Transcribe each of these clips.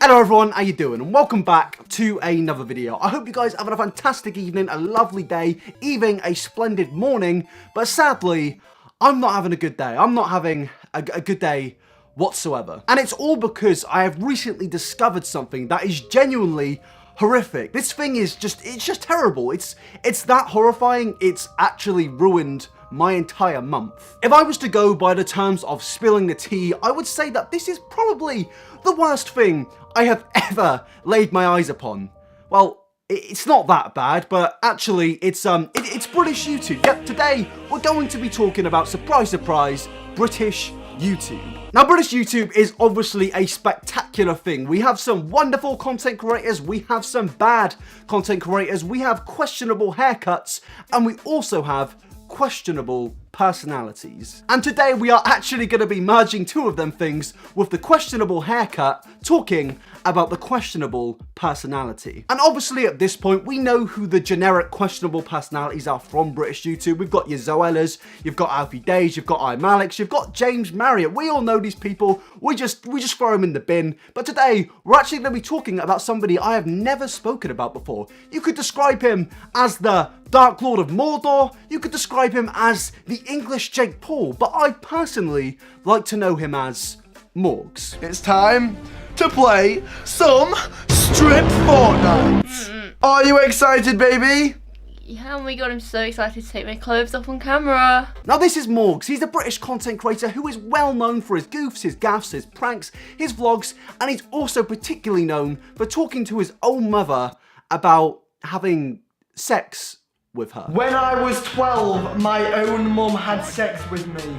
Hello everyone, how you doing? And welcome back to another video. I hope you guys are having a fantastic evening, a lovely day, even a splendid morning. But sadly, I'm not having a good day. I'm not having a good day whatsoever. And it's all because I have recently discovered something that is genuinely horrific. This thing is it's just terrible. It's that horrifying, it's actually ruined my entire month. If I was to go by the terms of spilling the tea, I would say that this is probably the worst thing I have ever laid my eyes upon. Well, it's not that bad, but actually it's British YouTube. Yep, today we're going to be talking about, surprise, surprise, British YouTube. Now, British YouTube is obviously a spectacular thing. We have some wonderful content creators, we have some bad content creators, we have questionable haircuts, and we also have questionable personalities. And today we are actually going to be merging two of them things with the questionable haircut, talking about the questionable personality. And obviously at this point we know who the generic questionable personalities are from British YouTube. We've got your Zoellas, you've got Alfie, Deyes, you've got Alex, you've got James Marriott. We all know these people. We just throw them in the bin. But today we're actually going to be talking about somebody I have never spoken about before. You could describe him as the Dark Lord of Mordor. You could describe him as the English Jake Paul, but I personally like to know him as Morgz. It's time to play some strip Fortnite. Are you excited, baby? Yeah, oh my god, I'm so excited to take my clothes off on camera. Now this is Morgz. He's a British content creator who is well known for his goofs, his gaffs, his pranks, his vlogs, and he's also particularly known for talking to his own mother about having sex with her. When I was 12, my own mum had sex with me.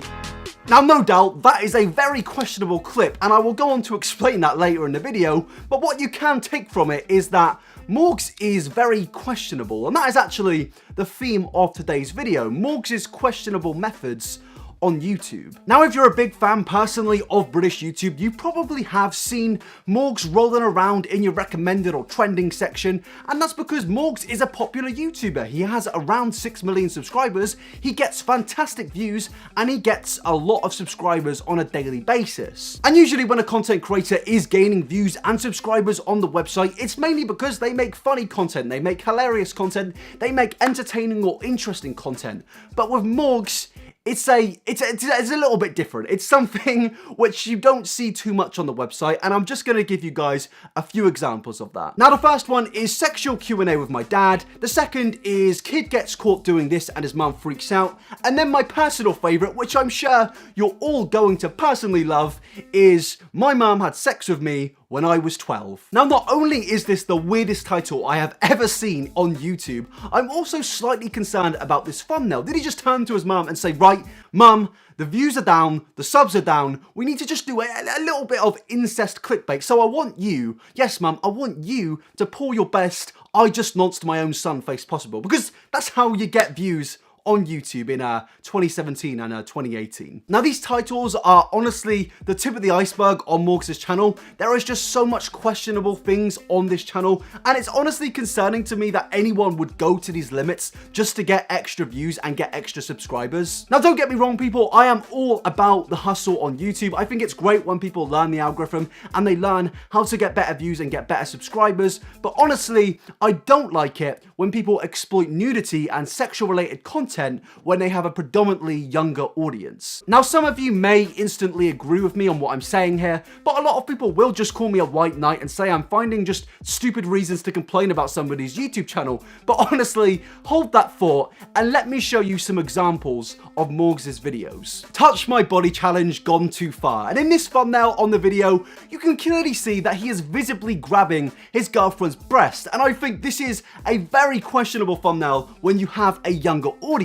Now, no doubt, that is a very questionable clip, and I will go on to explain that later in the video, but what you can take from it is that Morgz is very questionable, and that is actually the theme of today's video, Morgz's questionable methods on YouTube. Now, if you're a big fan personally of British YouTube, you probably have seen Morgz rolling around in your recommended or trending section, and that's because Morgz is a popular YouTuber. He has around 6 million subscribers, he gets fantastic views, and he gets a lot of subscribers on a daily basis. And usually when a content creator is gaining views and subscribers on the website, it's mainly because they make funny content, they make hilarious content, they make entertaining or interesting content. But with Morgz, it's a little bit different. It's something which you don't see too much on the website, and I'm just going to give you guys a few examples of that. Now, the first one is sexual Q&A with my dad. The second is kid gets caught doing this and his mum freaks out. And then my personal favourite, which I'm sure you're all going to personally love, is my mum had sex with me when I was 12. Now, not only is this the weirdest title I have ever seen on YouTube, I'm also slightly concerned about this thumbnail. Did he just turn to his mum and say, right, mum, the views are down, the subs are down, we need to just do a little bit of incest clickbait. So I want you, yes mum, I want you to pull your best I just nonced my own son face possible, because that's how you get views on YouTube in 2017 and 2018. Now, these titles are honestly the tip of the iceberg on Morgz's channel. There is just so much questionable things on this channel, and it's honestly concerning to me that anyone would go to these limits just to get extra views and get extra subscribers. Now, don't get me wrong, people, I am all about the hustle on YouTube. I think it's great when people learn the algorithm and they learn how to get better views and get better subscribers, but honestly, I don't like it when people exploit nudity and sexual related content when they have a predominantly younger audience. Now, some of you may instantly agree with me on what I'm saying here, but a lot of people will just call me a white knight and say I'm finding just stupid reasons to complain about somebody's YouTube channel. But honestly, hold that thought and let me show you some examples of Morgz's videos. Touch my body challenge gone too far. And in this thumbnail on the video, you can clearly see that he is visibly grabbing his girlfriend's breast. And I think this is a very questionable thumbnail when you have a younger audience.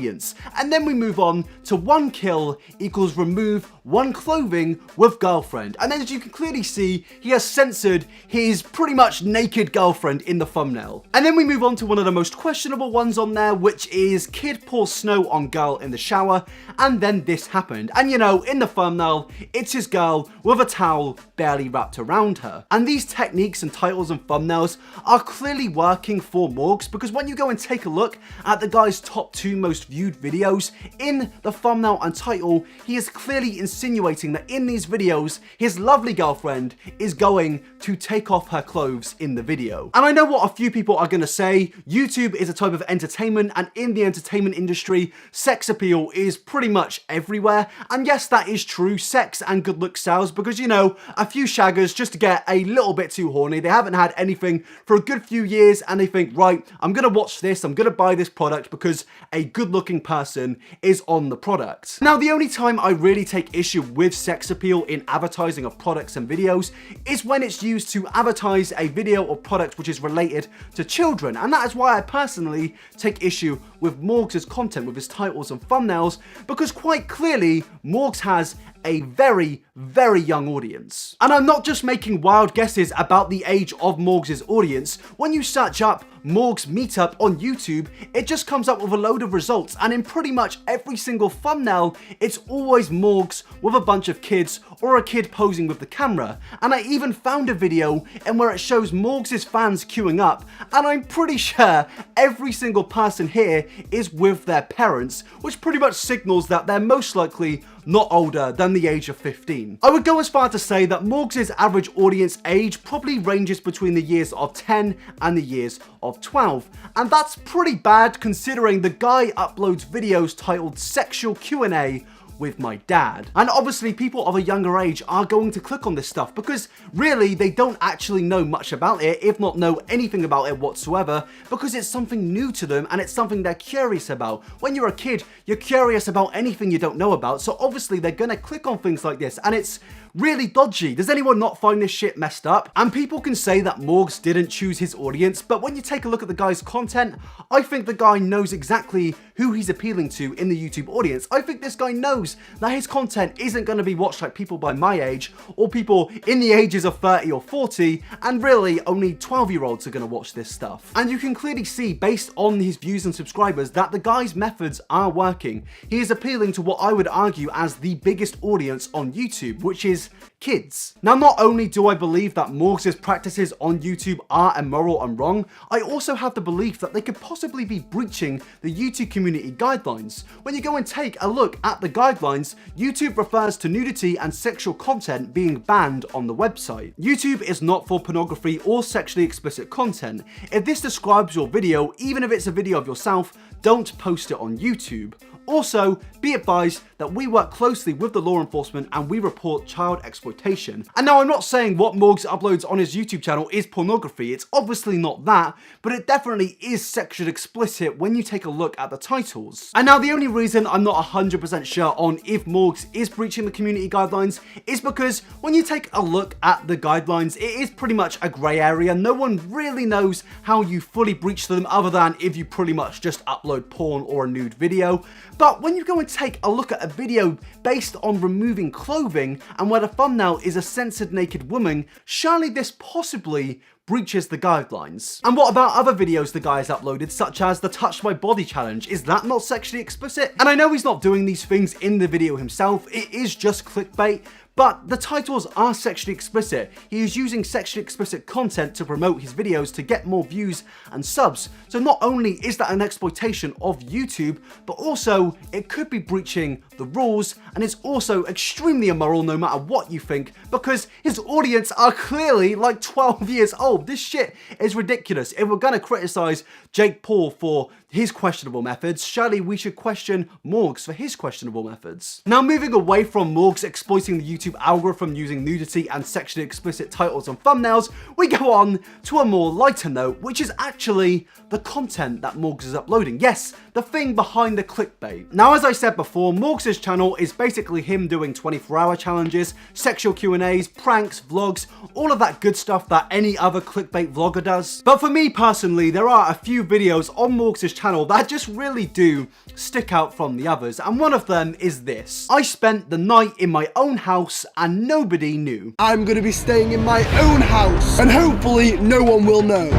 And then we move on to 1 kill equals remove 1 clothing with girlfriend. And then as you can clearly see, he has censored his pretty much naked girlfriend in the thumbnail. And then we move on to one of the most questionable ones on there, which is kid pours snow on girl in the shower. And then this happened. And you know, in the thumbnail, it's his girl with a towel barely wrapped around her. And these techniques and titles and thumbnails are clearly working for Morgz, because when you go and take a look at the guy's top 2 most viewed videos, in the thumbnail and title, he is clearly insinuating that in these videos, his lovely girlfriend is going to take off her clothes in the video. And I know what a few people are going to say. YouTube is a type of entertainment, and in the entertainment industry, sex appeal is pretty much everywhere. And yes, that is true. Sex and good looks sells because, you know, a few shaggers just to get a little bit too horny. They haven't had anything for a good few years and they think, right, I'm going to watch this. I'm going to buy this product because a good looking person is on the product. Now, the only time I really take issue with sex appeal in advertising of products and videos is when it's used to advertise a video or product which is related to children. And that is why I personally take issue with Morgz' content, with his titles and thumbnails, because quite clearly Morgz has a very, very young audience. And I'm not just making wild guesses about the age of Morgz' audience. When you search up Morgz Meetup on YouTube, it just comes up with a load of results, and in pretty much every single thumbnail, it's always Morgz with a bunch of kids or a kid posing with the camera. And I even found a video in where it shows Morgz' fans queuing up, and I'm pretty sure every single person here is with their parents, which pretty much signals that they're most likely not older than the age of 15. I would go as far to say that Morgz' average audience age probably ranges between the years of 10 and the years of 12. And that's pretty bad considering the guy uploads videos titled Sexual Q&A with my dad. And obviously people of a younger age are going to click on this stuff because really they don't actually know much about it, if not know anything about it whatsoever, because it's something new to them and it's something they're curious about. When you're a kid, you're curious about anything you don't know about, so obviously they're gonna click on things like this, and it's really dodgy. Does anyone not find this shit messed up? And people can say that Morgz didn't choose his audience, but when you take a look at the guy's content, I think the guy knows exactly who he's appealing to in the YouTube audience. I think this guy knows that his content isn't going to be watched like people by my age or people in the ages of 30 or 40, and really only 12-year-olds are going to watch this stuff. And you can clearly see based on his views and subscribers that the guy's methods are working. He is appealing to what I would argue as the biggest audience on YouTube, which is kids. Now, not only do I believe that Morgz' practices on YouTube are immoral and wrong, I also have the belief that they could possibly be breaching the YouTube community guidelines. When you go and take a look at the guidelines, YouTube refers to nudity and sexual content being banned on the website. YouTube is not for pornography or sexually explicit content. If this describes your video, even if it's a video of yourself, don't post it on YouTube. Also, be advised that we work closely with the law enforcement and we report child exploitation. And now I'm not saying what Morgz uploads on his YouTube channel is pornography, it's obviously not that, but it definitely is sexually explicit when you take a look at the titles. And now the only reason I'm not 100% sure on if Morgz is breaching the community guidelines is because when you take a look at the guidelines, it is pretty much a grey area. No one really knows how you fully breach them other than if you pretty much just upload porn or a nude video. But when you go and take a look at a video based on removing clothing and where the thumbnail is a censored naked woman, surely this possibly breaches the guidelines. And what about other videos the guy has uploaded, such as the Touch My Body challenge? Is that not sexually explicit? And I know he's not doing these things in the video himself, it is just clickbait, but the titles are sexually explicit. He is using sexually explicit content to promote his videos to get more views and subs. So not only is that an exploitation of YouTube, but also it could be breaching the rules, and it's also extremely immoral no matter what you think, because his audience are clearly like 12 years old. This shit is ridiculous. If we're gonna criticize Jake Paul for his questionable methods, surely we should question Morgz for his questionable methods. Now, moving away from Morgz exploiting the YouTube algorithm using nudity and sexually explicit titles and thumbnails, we go on to a more lighter note, which is actually the content that Morgz is uploading. Yes, the thing behind the clickbait. Now, as I said before, Morgz' channel is basically him doing 24-hour challenges, sexual Q&As, pranks, vlogs, all of that good stuff that any other clickbait vlogger does. But for me personally, there are a few videos on Morgz' channel that just really do stick out from the others, and one of them is this. I spent the night in my own house and nobody knew. I'm gonna be staying in my own house, and hopefully no one will know.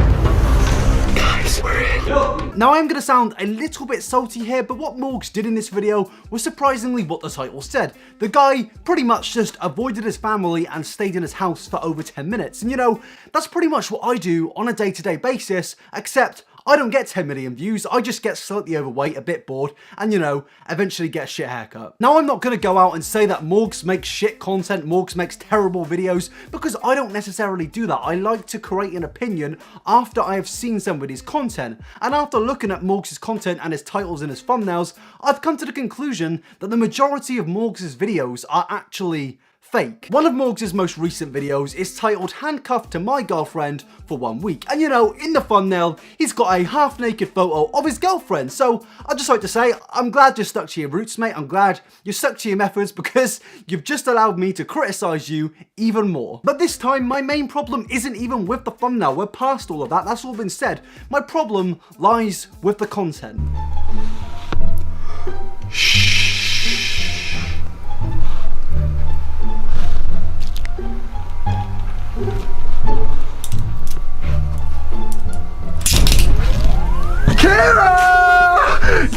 Guys, we're in. Now, I'm gonna sound a little bit salty here, but what Morgz did in this video was surprisingly what the title said. The guy pretty much just avoided his family and stayed in his house for over 10 minutes. And you know, that's pretty much what I do on a day-to-day basis, except I don't get 10 million views, I just get slightly overweight, a bit bored, and you know, eventually get a shit haircut. Now I'm not going to go out and say that Morgz makes shit content, Morgz makes terrible videos, because I don't necessarily do that. I like to create an opinion after I have seen somebody's content, and after looking at Morgz's content and his titles and his thumbnails, I've come to the conclusion that the majority of Morgz's videos are actually fake. One of Morgz's most recent videos is titled Handcuffed to My Girlfriend for 1 week. And you know, in the thumbnail, he's got a half-naked photo of his girlfriend. So I'd just like to say, I'm glad you're stuck to your roots, mate. I'm glad you're stuck to your methods because you've just allowed me to criticize you even more. But this time, my main problem isn't even with the thumbnail. We're past all of that. That's all been said. My problem lies with the content.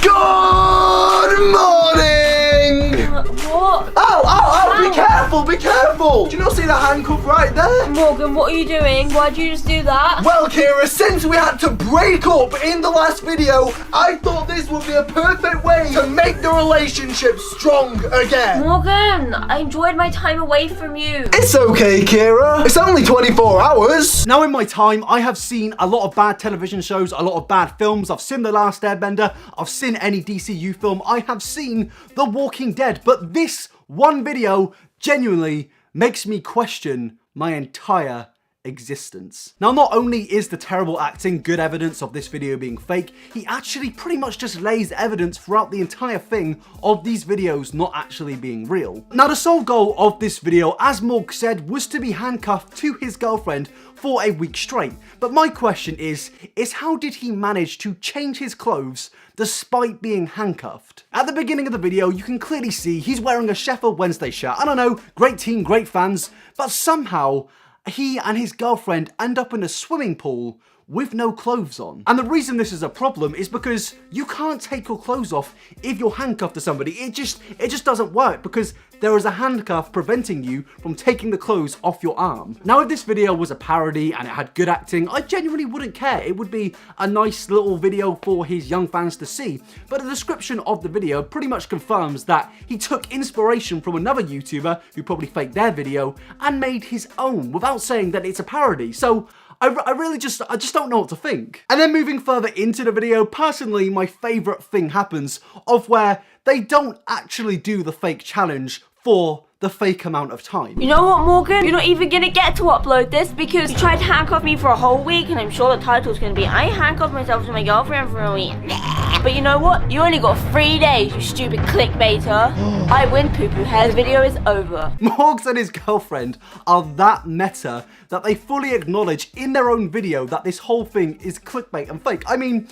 Good morning! What? Oh, be careful! Do you not see the handcuff right there? Morgan, what are you doing? Why'd you just do that? Well, Kira, since we had to break up in the last video, I thought this would be a perfect way to make the relationship strong again. Morgan, I enjoyed my time away from you. It's okay, Kira. It's only 24 hours. Now in my time, I have seen a lot of bad television shows, a lot of bad films. I've seen The Last Airbender, I've seen any DCU film, I have seen The Walking Dead, but this one video genuinely makes me question my entire existence. Now, not only is the terrible acting good evidence of this video being fake, he actually pretty much just lays evidence throughout the entire thing of these videos not actually being real. Now, the sole goal of this video, as Morgz said, was to be handcuffed to his girlfriend for a week straight. But my question is how did he manage to change his clothes despite being handcuffed? At the beginning of the video, you can clearly see he's wearing a Sheffield Wednesday shirt. I don't know, great team, great fans, but somehow he and his girlfriend end up in a swimming pool with no clothes on. And the reason this is a problem is because you can't take your clothes off if you're handcuffed to somebody. It just doesn't work because there is a handcuff preventing you from taking the clothes off your arm. Now, if this video was a parody and it had good acting, I genuinely wouldn't care. It would be a nice little video for his young fans to see. But the description of the video pretty much confirms that he took inspiration from another YouTuber who probably faked their video and made his own without saying that it's a parody. So I just don't know what to think. And then moving further into the video, personally, my favorite thing happens of where they don't actually do the fake challenge for the fake amount of time. You know what, Morgan? You're not even gonna get to upload this because you tried to handcuff me for a whole week, and I'm sure the title's gonna be I handcuffed myself to my girlfriend for a week. But you know what? You only got 3 days, you stupid clickbaiter. I win, poo-poo hair. The video is over. Morgz and his girlfriend are that meta that they fully acknowledge in their own video that this whole thing is clickbait and fake. I mean,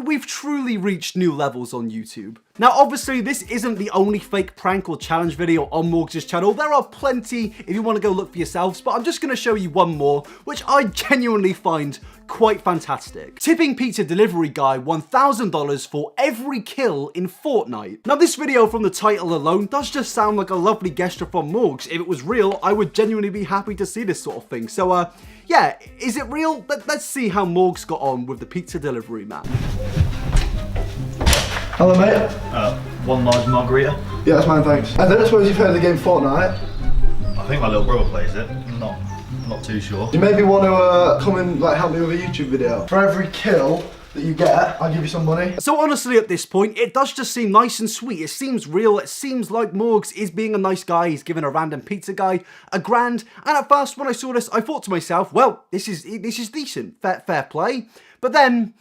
we've truly reached new levels on YouTube. Now, obviously, this isn't the only fake prank or challenge video on Morgz's channel. There are plenty if you want to go look for yourselves, but I'm just going to show you one more, which I genuinely find quite fantastic. Tipping pizza delivery guy $1,000 for every kill in Fortnite. Now, this video from the title alone does just sound like a lovely gesture from Morgz. If it was real, I would genuinely be happy to see this sort of thing. So, yeah, is it real? Let's see how Morgz got on with the pizza delivery man. Hello, mate. One large margarita. Yeah, that's mine, thanks. I don't suppose you've heard of the game Fortnite? I think my little brother plays it. Not too sure. Do you maybe want to come and help me with a YouTube video? For every kill that you get, I'll give you some money. So honestly, at this point, it does just seem nice and sweet. It seems real. It seems like Morgz is being a nice guy. He's giving a random pizza guy $1,000. And at first, when I saw this, I thought to myself, well, this is decent, fair play. But then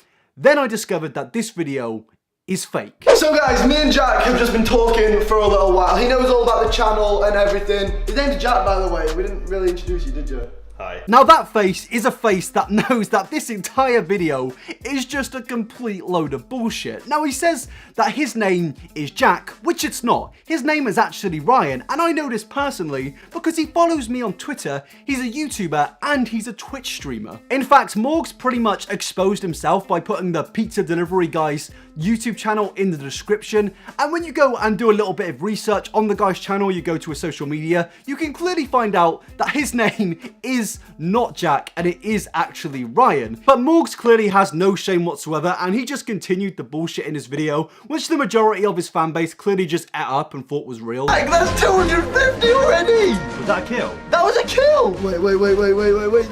I discovered that this video is fake. So guys, me and Jack have just been talking for a little while. He knows all about the channel and everything. His name's Jack, by the way. We didn't really introduce you, did you? Hi. Now that face is a face that knows that this entire video is just a complete load of bullshit. Now he says that his name is Jack, which it's not. His name is actually Ryan, and I know this personally because he follows me on Twitter, he's a YouTuber, and he's a Twitch streamer. In fact, Morgz pretty much exposed himself by putting the pizza delivery guy's YouTube channel in the description, and when you go and do a little bit of research on the guy's channel, you go to his social media, you can clearly find out that his name is is not Jack and it is actually Ryan. But Morgz clearly has no shame whatsoever, and he just continued the bullshit in his video, which the majority of his fan base clearly just ate up and thought was real. Like, that's 250 already! Was that a kill? That was a kill! Wait.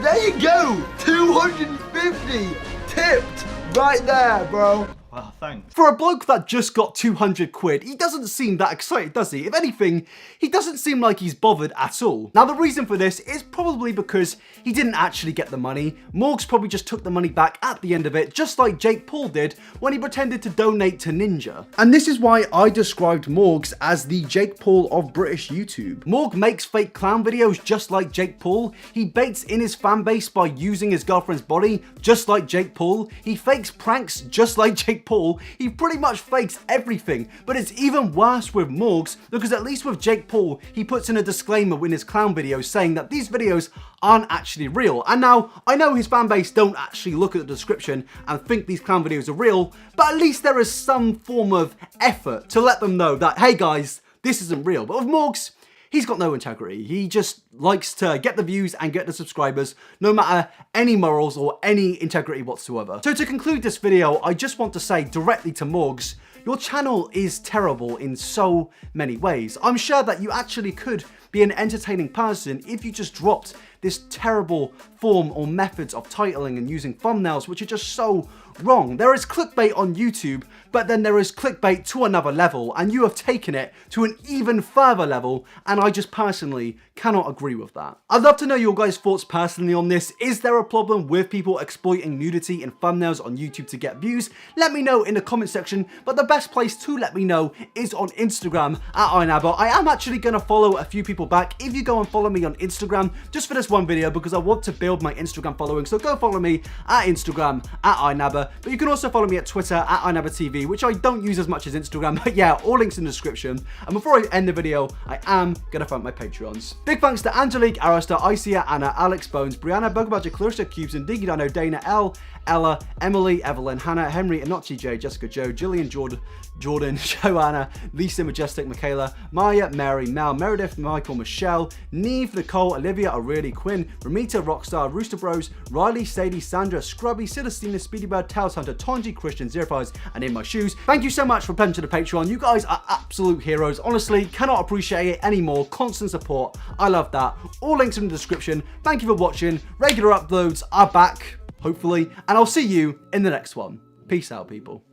There you go! 250 tipped right there, bro. Wow, thanks. For a bloke that just got 200 quid, he doesn't seem that excited, does he? If anything, he doesn't seem like he's bothered at all. Now, the reason for this is probably because he didn't actually get the money. Morgz probably just took the money back at the end of it, just like Jake Paul did when he pretended to donate to Ninja. And this is why I described Morgz as the Jake Paul of British YouTube. Morgz makes fake clown videos just like Jake Paul. He baits in his fan base by using his girlfriend's body, just like Jake Paul. He fakes pranks just like Jake Paul. He pretty much fakes everything, but it's even worse with Morgz, because at least with Jake Paul, he puts in a disclaimer in his clown videos saying that these videos aren't actually real. And now, I know his fan base don't actually look at the description and think these clown videos are real, but at least there is some form of effort to let them know that, hey guys, this isn't real. But with Morgz, he's got no integrity. He just likes to get the views and get the subscribers, no matter any morals or any integrity whatsoever. So to conclude this video, I just want to say directly to Morgz, your channel is terrible in so many ways. I'm sure that you actually could be an entertaining person if you just dropped this terrible form or methods of titling and using thumbnails, which are just so wrong. There is clickbait on YouTube, but then there is clickbait to another level, and you have taken it to an even further level, and I just personally cannot agree with that. I'd love to know your guys' thoughts personally on this. Is there a problem with people exploiting nudity in thumbnails on YouTube to get views? Let me know in the comment section, but the best place to let me know is on Instagram at iNabber. I am actually going to follow a few people back if you go and follow me on Instagram just for this one video, because I want to build my Instagram following. So go follow me at Instagram at iNabber, but you can also follow me at Twitter at iNabberTV, which I don't use as much as Instagram, but yeah, all links in the description. And before I end the video, I am going to thank my Patreons. Big thanks to Angelique, Arista, Isia, Anna, Alex Bones, Brianna, Bugabadger, Clarissa, Cubes, and Diggy Dino, Dana, L, Ella, Emily, Evelyn, Hannah, Henry, Anochi J, Jessica Joe, Jillian, Jordan, Joanna, Lisa, Majestic, Michaela, Maya, Mary, Mel, Meredith, Michael, Michelle, Neve, Nicole, Olivia, Aurelie, Quinn, Ramita, Rockstar, Rooster Bros, Riley, Sadie, Sandra, Scrubby, Celestina, Speedybird, Tails Hunter, Tonji, Christian, Zero Fives, and In My Shoes. Thank you so much for pledging to the Patreon. You guys are absolute heroes. Honestly, cannot appreciate it anymore. Constant support. I love that. All links in the description. Thank you for watching. Regular uploads are back, hopefully, and I'll see you in the next one. Peace out, people.